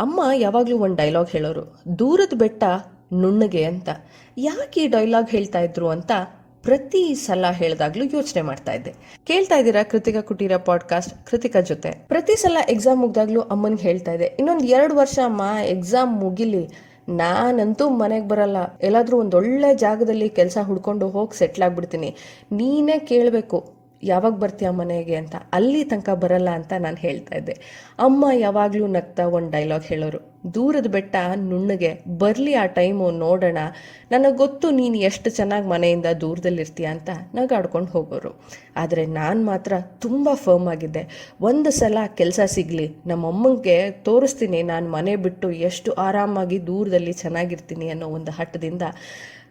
ಅಮ್ಮ ಯಾವಾಗಲೂ ಒಂದು ಡೈಲಾಗ್ ಹೇಳೋರು, ದೂರದ ಬೆಟ್ಟ ನುಣ್ಣಗೆ ಅಂತ. ಯಾಕೆ ಈ ಡೈಲಾಗ್ ಹೇಳ್ತಾ ಇದ್ರು ಅಂತ ಪ್ರತಿ ಸಲ ಹೇಳಿದಾಗ್ಲೂ ಯೋಚನೆ ಮಾಡ್ತಾ ಇದ್ದೆ. ಕೇಳ್ತಾ ಇದ್ದೀರಾ ಕೃತಿಕಾ ಕುಟೀರ ಪಾಡ್ಕಾಸ್ಟ್ ಕೃತಿಕಾ ಜೊತೆ. ಪ್ರತಿ ಸಲ ಎಕ್ಸಾಮ್ ಮುಗ್ದಾಗ್ಲೂ ಅಮ್ಮನ್ಗೆ ಹೇಳ್ತಾ ಇದ್ದೆ, ಇನ್ನೊಂದು 2 ವರ್ಷ ಅಮ್ಮ ಎಕ್ಸಾಮ್ ಮುಗಿಲಿ, ನಾನಂತೂ ಮನೆಗೆ ಬರಲ್ಲ, ಎಲ್ಲಾದ್ರೂ ಒಂದೊಳ್ಳೆ ಜಾಗದಲ್ಲಿ ಕೆಲಸ ಹುಡ್ಕೊಂಡು ಹೋಗಿ ಸೆಟ್ಲ್ ಆಗ್ಬಿಡ್ತೀನಿ, ನೀನೇ ಕೇಳಬೇಕು ಯಾವಾಗ ಬರ್ತೀಯ ಮನೆಗೆ ಅಂತ, ಅಲ್ಲಿ ತನಕ ಬರಲ್ಲ ಅಂತ ನಾನು ಹೇಳ್ತಾ ಇದ್ದೆ. ಅಮ್ಮ ಯಾವಾಗಲೂ ನಗ್ತಾ ಒಂದು ಡೈಲಾಗ್ ಹೇಳೋರು, ದೂರದ ಬೆಟ್ಟ ನುಣ್ಣಗೆ, ಬರಲಿ ಆ ಟೈಮು ನೋಡೋಣ, ನನಗೆ ಗೊತ್ತು ನೀನು ಎಷ್ಟು ಚೆನ್ನಾಗಿ ಮನೆಯಿಂದ ದೂರದಲ್ಲಿರ್ತೀಯ ಅಂತ ನಗಾಡ್ಕೊಂಡು ಹೋಗೋರು. ಆದರೆ ನಾನು ಮಾತ್ರ ತುಂಬ ಫರ್ಮ್ ಆಗಿದ್ದೆ. ಒಂದು ಸಲ ಕೆಲಸ ಸಿಗಲಿ, ನಮ್ಮಮ್ಮಂಗೆ ತೋರಿಸ್ತೀನಿ ನಾನು ಮನೆ ಬಿಟ್ಟು ಎಷ್ಟು ಆರಾಮಾಗಿ ದೂರದಲ್ಲಿ ಚೆನ್ನಾಗಿರ್ತೀನಿ ಅನ್ನೋ ಒಂದು ಹಠದಿಂದ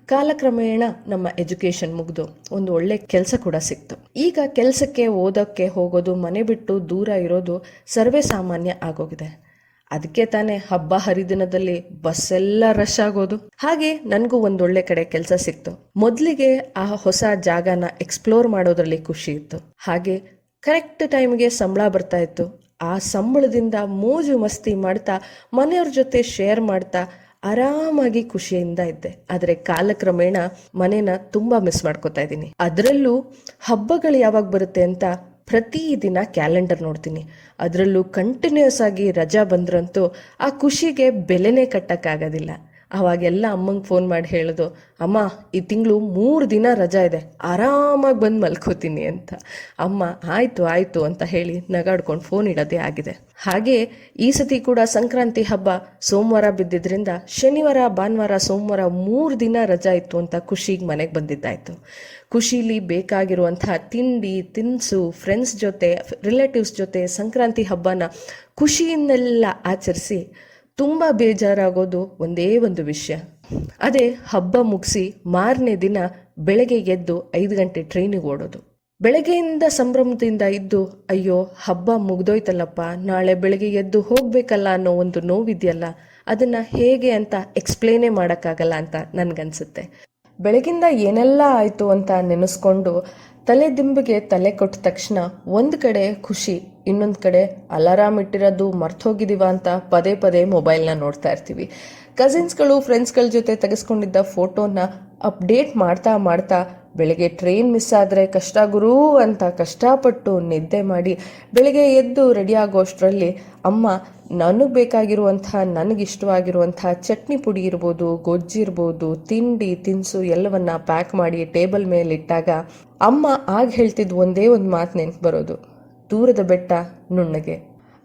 ಕಾಲಕ್ರಮೇಣ ನಮ್ಮ ಎಜುಕೇಷನ್ ಮುಗಿದು ಒಂದು ಒಳ್ಳೆ ಕೆಲಸ ಕೂಡ ಸಿಕ್ತು. ಈಗ ಕೆಲಸಕ್ಕೆ ಓದೋಕ್ಕೆ ಹೋಗೋದು, ಮನೆ ಬಿಟ್ಟು ದೂರ ಇರೋದು ಸರ್ವೇ ಸಾಮಾನ್ಯ ಆಗೋಗಿದೆ. ಅದಕ್ಕೆ ತಾನೇ ಹಬ್ಬ ಹರಿದಿನದಲ್ಲಿ ಬಸ್ಸೆಲ್ಲ ರಶ್ ಆಗೋದು. ಹಾಗೆ ನನಗೂ ಒಂದೊಳ್ಳೆ ಕಡೆ ಕೆಲಸ ಸಿಕ್ತು. ಮೊದಲಿಗೆ ಆ ಹೊಸ ಜಾಗನ ಎಕ್ಸ್ಪ್ಲೋರ್ ಮಾಡೋದ್ರಲ್ಲಿ ಖುಷಿ ಇತ್ತು. ಹಾಗೆ ಕರೆಕ್ಟ್ ಟೈಮ್ಗೆ ಸಂಬಳ ಬರ್ತಾ ಇತ್ತು. ಆ ಸಂಬಳದಿಂದ ಮೋಜು ಮಸ್ತಿ ಮಾಡ್ತಾ, ಮನೆಯವ್ರ ಜೊತೆ ಶೇರ್ ಮಾಡ್ತಾ ಆರಾಮಾಗಿ ಖುಷಿಯಿಂದ ಇದ್ದೆ. ಆದರೆ ಕಾಲಕ್ರಮೇಣ ಮನೇನ ತುಂಬಾ ಮಿಸ್ ಮಾಡ್ಕೋತಾ ಇದ್ದೀನಿ. ಅದರಲ್ಲೂ ಹಬ್ಬಗಳು ಯಾವಾಗ ಬರುತ್ತೆ ಅಂತ ಪ್ರತಿದಿನ ಕ್ಯಾಲೆಂಡರ್ ನೋಡ್ತೀನಿ. ಅದರಲ್ಲೂ ಕಂಟಿನ್ಯೂಸ್ ಆಗಿ ರಜಾ ಬಂದ್ರಂತೂ ಆ ಖುಷಿಗೆ ಬೆಲೆನೇ ಕಟ್ಟಕ್ಕಾಗೋದಿಲ್ಲ. ಅವಾಗೆಲ್ಲ ಅಮ್ಮಂಗೆ ಫೋನ್ ಮಾಡಿ ಹೇಳೋದು, ಅಮ್ಮ ಈ ತಿಂಗಳು 3 ದಿನ ರಜಾ ಇದೆ, ಆರಾಮಾಗಿ ಬಂದು ಮಲ್ಕೋತೀನಿ ಅಂತ. ಅಮ್ಮ ಆಯಿತು ಆಯಿತು ಅಂತ ಹೇಳಿ ನಗಾಡ್ಕೊಂಡು ಫೋನ್ ಇಡೋದೇ ಆಗಿದೆ. ಹಾಗೆ ಈ ಸತಿ ಕೂಡ ಸಂಕ್ರಾಂತಿ ಹಬ್ಬ ಸೋಮವಾರ ಬಿದ್ದಿದ್ರಿಂದ ಶನಿವಾರ ಭಾನುವಾರ ಸೋಮವಾರ 3 ದಿನ ರಜಾ ಇತ್ತು ಅಂತ ಖುಷಿಗೆ ಮನೆಗೆ ಬಂದಿದ್ದಾಯಿತು. ಖುಷಿಲಿ ಬೇಕಾಗಿರುವಂತಹ ತಿಂಡಿ ತಿನಿಸು, ಫ್ರೆಂಡ್ಸ್ ಜೊತೆ ರಿಲೇಟಿವ್ಸ್ ಜೊತೆ ಸಂಕ್ರಾಂತಿ ಹಬ್ಬನ ಖುಷಿಯಿಂದೆಲ್ಲ ಆಚರಿಸಿ ತುಂಬ ಬೇಜಾರಾಗೋದು ಒಂದೇ ಒಂದು ವಿಷಯ. ಅದೇ ಹಬ್ಬ ಮುಗಿಸಿ ಮಾರನೇ ದಿನ ಬೆಳಗ್ಗೆ ಎದ್ದು 5 ಗಂಟೆ ಟ್ರೈನಿಗೆ ಓಡೋದು. ಬೆಳಗ್ಗೆಯಿಂದ ಸಂಭ್ರಮದಿಂದ ಇದ್ದು, ಅಯ್ಯೋ ಹಬ್ಬ ಮುಗ್ದೋಯ್ತಲ್ಲಪ್ಪ, ನಾಳೆ ಬೆಳಗ್ಗೆ ಎದ್ದು ಹೋಗ್ಬೇಕಲ್ಲ ಅನ್ನೋ ಒಂದು ನೋವಿದೆಯಲ್ಲ, ಅದನ್ನ ಹೇಗೆ ಅಂತ ಎಕ್ಸ್ಪ್ಲೇನೇ ಮಾಡೋಕ್ಕಾಗಲ್ಲ ಅಂತ ನನ್ಗನ್ಸುತ್ತೆ. ಬೆಳಗಿಂದ ಏನೆಲ್ಲ ಆಯಿತು ಅಂತ ನೆನೆಸ್ಕೊಂಡು ತಲೆ ದಿಂಬಿಗೆ ತಲೆ ಕೊಟ್ಟ ತಕ್ಷಣ ಒಂದು ಕಡೆ ಖುಷಿ, ಇನ್ನೊಂದು ಕಡೆ ಅಲಾರಾಮ್ ಇಟ್ಟಿರೋದು ಮರ್ತೋಗಿದ್ದೀವ ಅಂತ ಪದೇ ಪದೇ ಮೊಬೈಲ್ನ ನೋಡ್ತಾ ಇರ್ತೀವಿ. ಕಸಿನ್ಸ್ಗಳು ಫ್ರೆಂಡ್ಸ್ಗಳ ಜೊತೆ ತೆಗೆಸ್ಕೊಂಡಿದ್ದ ಫೋಟೋನ ಅಪ್ಡೇಟ್ ಮಾಡ್ತಾ ಮಾಡ್ತಾ ಬೆಳಗ್ಗೆ ಟ್ರೈನ್ ಮಿಸ್ ಆದರೆ ಕಷ್ಟ ಗುರು ಅಂತ ಕಷ್ಟಪಟ್ಟು ನಿದ್ದೆ ಮಾಡಿ ಬೆಳಗ್ಗೆ ಎದ್ದು ರೆಡಿ ಆಗೋಷ್ಟರಲ್ಲಿ ಅಮ್ಮ ನನಗೆ ಬೇಕಾಗಿರುವಂತಹ, ನನಗಿಷ್ಟವಾಗಿರುವಂತಹ ಚಟ್ನಿ ಪುಡಿ ಇರ್ಬೋದು, ಗೊಜ್ಜಿರ್ಬೋದು, ತಿಂಡಿ ತಿನಿಸು ಎಲ್ಲವನ್ನ ಪ್ಯಾಕ್ ಮಾಡಿ ಟೇಬಲ್ ಮೇಲೆ ಇಟ್ಟಾಗ ಅಮ್ಮ ಆಗ ಹೇಳ್ತಿದ್ದು ಒಂದೇ ಒಂದು ಮಾತು ನೆನಪು ಬರೋದು, ದೂರದ ಬೆಟ್ಟ ನುಣ್ಣಗೆ.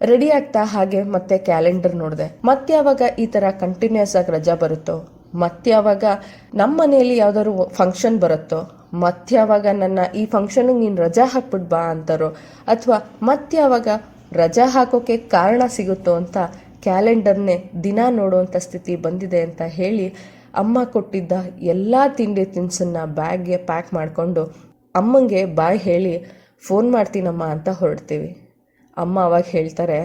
ರೆಡಿ ಆಗ್ತಾ ಹಾಗೆ ಮತ್ತೆ ಕ್ಯಾಲೆಂಡರ್ ನೋಡಿದೆ. ಮತ್ತೆ ಯಾವಾಗ ಈ ಥರ ಕಂಟಿನ್ಯೂಸ್ ಆಗಿ ರಜಾ ಬರುತ್ತೋ, ಮತ್ತೆ ಯಾವಾಗ ನಮ್ಮ ಮನೆಯಲ್ಲಿ ಯಾವ್ದಾದ್ರು ಫಂಕ್ಷನ್ ಬರುತ್ತೋ, ಮತ್ತೆ ಯಾವಾಗ ನನ್ನ ಈ ಫಂಕ್ಷನ್ಗೆ ನೀನು ರಜಾ ಹಾಕ್ಬಿಟ್ಟು ಬಾ ಅಂತಾರೋ, ಅಥವಾ ಮತ್ತೆ ಯಾವಾಗ ರಜಾ ಹಾಕೋಕೆ ಕಾರಣ ಸಿಗುತ್ತೋ ಅಂತ ಕ್ಯಾಲೆಂಡರ್ನೇ ದಿನ ನೋಡುವಂಥ ಸ್ಥಿತಿ ಬಂದಿದೆ ಅಂತ ಹೇಳಿ ಅಮ್ಮ ಕೊಟ್ಟಿದ್ದ ಎಲ್ಲ ತಿಂಡಿ ತಿನಿಸನ್ನ ಬ್ಯಾಗ್ಗೆ ಪ್ಯಾಕ್ ಮಾಡಿಕೊಂಡು ಅಮ್ಮಂಗೆ ಬಾಯ್ ಹೇಳಿ ಫೋನ್ ಮಾಡ್ತೀನಮ್ಮ ಅಂತ ಹೊರಡ್ತೀವಿ. ಅಮ್ಮ ಅವಾಗ ಹೇಳ್ತಾರೆ,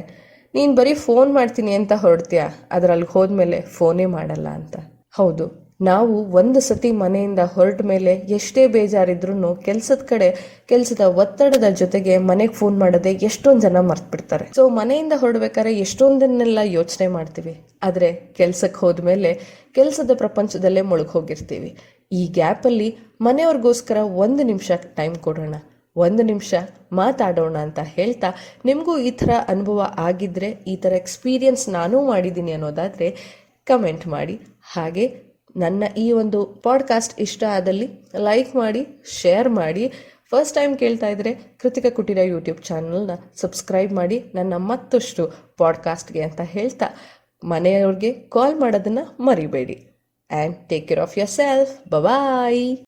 ನೀನು ಬರೀ ಫೋನ್ ಮಾಡ್ತೀನಿ ಅಂತ ಹೊರಡ್ತೀಯ, ಅದರಲ್ಲಿ ಹೋದ್ಮೇಲೆ ಫೋನೇ ಮಾಡಲ್ಲ ಅಂತ. ಹೌದು, ನಾವು ಒಂದು ಸತಿ ಮನೆಯಿಂದ ಹೊರಟ ಮೇಲೆ ಎಷ್ಟೇ ಬೇಜಾರಿದ್ರು ಕೆಲಸದ ಒತ್ತಡದ ಜೊತೆಗೆ ಮನೆಗೆ ಫೋನ್ ಮಾಡೋದೇ ಎಷ್ಟೊಂದು ಜನ ಮರ್ತ್ಬಿಡ್ತಾರೆ. ಸೊ ಮನೆಯಿಂದ ಹೊರಡ್ಬೇಕಾದ್ರೆ ಎಷ್ಟೊಂದನ್ನೆಲ್ಲ ಯೋಚನೆ ಮಾಡ್ತೀವಿ, ಆದರೆ ಕೆಲ್ಸಕ್ಕೆ ಹೋದ್ಮೇಲೆ ಕೆಲಸದ ಪ್ರಪಂಚದಲ್ಲೇ ಮುಳುಗಿ ಹೋಗಿರ್ತೀವಿ. ಈ ಗ್ಯಾಪಲ್ಲಿ ಮನೆಯವ್ರಿಗೋಸ್ಕರ 1 ನಿಮಿಷ ಟೈಮ್ ಕೊಡೋಣ, 1 ನಿಮಿಷ ಮಾತಾಡೋಣ ಅಂತ ಹೇಳ್ತಾ, ನಿಮಗೂ ಈ ಥರ ಅನುಭವ ಆಗಿದ್ರೆ, ಈ ಥರ ಎಕ್ಸ್ಪೀರಿಯನ್ಸ್ ನಾನೂ ಮಾಡಿದ್ದೀನಿ ಅನ್ನೋದಾದರೆ ಕಮೆಂಟ್ ಮಾಡಿ. ಹಾಗೆ ನನ್ನ ಈ ಒಂದು ಪಾಡ್ಕಾಸ್ಟ್ ಇಷ್ಟ ಆದಲ್ಲಿ ಲೈಕ್ ಮಾಡಿ, ಶೇರ್ ಮಾಡಿ. ಫಸ್ಟ್ ಟೈಮ್ ಕೇಳ್ತಾ ಇದ್ರೆ ಕೃತಿಕಾ ಕುಟೀರ ಯೂಟ್ಯೂಬ್ ಚಾನಲ್ನ ಸಬ್ಸ್ಕ್ರೈಬ್ ಮಾಡಿ ನನ್ನ ಮತ್ತಷ್ಟು ಪಾಡ್ಕಾಸ್ಟ್ಗೆ ಅಂತ ಹೇಳ್ತಾ, ಮನೆಯವ್ರಿಗೆ ಕಾಲ್ ಮಾಡೋದನ್ನು ಮರಿಬೇಡಿ. And take care of yourself. Bye.